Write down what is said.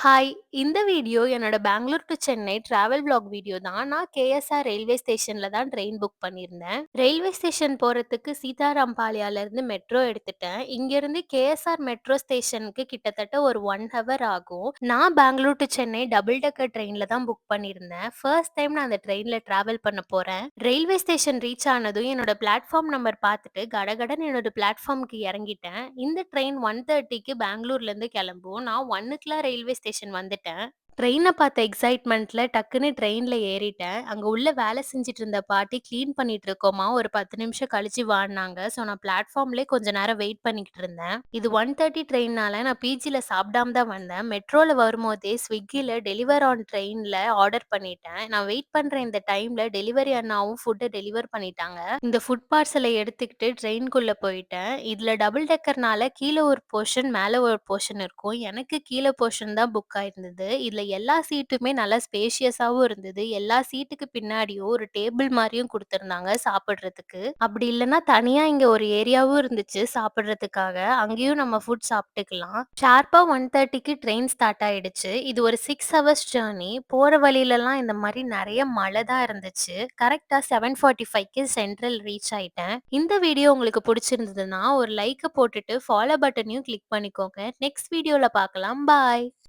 Hi! இந்த video என்னோட Bengaluru to Chennai travel vlog video தான். நான் கேஎஸ்ஆர் ரயில்வே ஸ்டேஷன்ல தான் ட்ரெயின் புக் பண்ணியிருந்தேன். ரயில்வே ஸ்டேஷன் போறதுக்கு சீதாராம் பாளையாலருந்து மெட்ரோ எடுத்துட்டேன். இங்கேருந்து கேஎஸ்ஆர் மெட்ரோ ஸ்டேஷனுக்கு கிட்டத்தட்ட ஒரு 1 ஹவர் ஆகும். நான் Bengaluru to Chennai double decker ட்ரெயின்ல தான் புக் பண்ணியிருந்தேன். ஃபர்ஸ்ட் டைம் நான் அந்த ட்ரெயின்ல டிராவல் பண்ண போறேன். ரயில்வே ஸ்டேஷன் ரீச் ஆனதும் என்னோட பிளாட்ஃபார்ம் நம்பர் பார்த்துட்டு கடகடன்னு என்னோட பிளாட்ஃபார்ம்க்கு இறங்கிட்டேன். இந்த ட்ரெயின் 1:30க்கு பெங்களூர்லேருந்து கிளம்பும். நான் 1க்குலாம் ரயில்வே ஸ்டேஷன் வந்துட்டேன். ட்ரெயின பார்த்த எக்ஸைட்மெண்ட்ல டக்குன்னு ட்ரெயின்ல ஏறிட்டேன். அங்க உள்ள வேலை செஞ்சுட்டு இருந்த பாட்டி கிளீன் பண்ணிட்டு இருக்கோமா, ஒரு 10 நிமிஷம் கழிச்சு வான்னாங்க. ஸோ நான் பிளாட்ஃபார்ம்லயே கொஞ்ச நேரம் வெயிட் பண்ணிக்கிட்டு இருந்தேன். இது 1:30 ட்ரெயின்னால நான் பிஜில சாப்பிடாம தான் வந்தேன். மெட்ரோல வரும்போதே ஸ்விக்கில டெலிவர் ஆன் ட்ரெயின்ல ஆர்டர் பண்ணிட்டேன். நான் வெயிட் பண்ற இந்த டைம்ல டெலிவரி அண்ணாவும் ஃபுட்ட டெலிவர் பண்ணிட்டாங்க. இந்த ஃபுட் பார்சல எடுத்துக்கிட்டு ட்ரெயின்குள்ள போயிட்டேன். இதுல டபுள் டெக்கர்னால கீழ ஒரு போர்ஷன், மேல ஒரு போர்ஷன் இருக்கும். எனக்கு கீழ போர்ஷன் தான் புக் ஆயிருந்தது. இதுல எல்லா சீட்டுமே நல்லா ஸ்பேஷியஸாவும் இருந்தது. எல்லா சீட்டுக்கு பின்னாடியும் ஒரு டேபிள் மாரியும் குடுத்திருந்தாங்க சாப்பிடுறதுக்கு. அப்படி இல்லன்னா தனியா இங்க ஒரு ஏரியாவும் இருந்துச்சு சாப்பிடுறதுக்காக. அங்கேயும் நம்ம ஃபுட் சாப்பிட்டுக்கலாம். ஷார்ப்பா 1:30க்கு ட்ரெயின் ஸ்டார்ட் ஆயிடுச்சு. இது ஒரு 6 ஹவர்ஸ் ஜர்னி. போற வழியிலலாம் இந்த மாரி நெறைய மழை தான் இருந்துச்சு. கரெக்ட்டா 7:45க்கு சென்ட்ரல் ரீச் ஆயிட்டேன். இந்த வீடியோ உங்களுக்கு புடிச்சிருந்ததுன்னா ஒரு லைக்க போட்டுட்டு ஃபாலோ பட்டனையும் கிளிக் பண்ணிக்கோங்க. நெக்ஸ்ட் வீடியோல பார்க்கலாம். பாய்.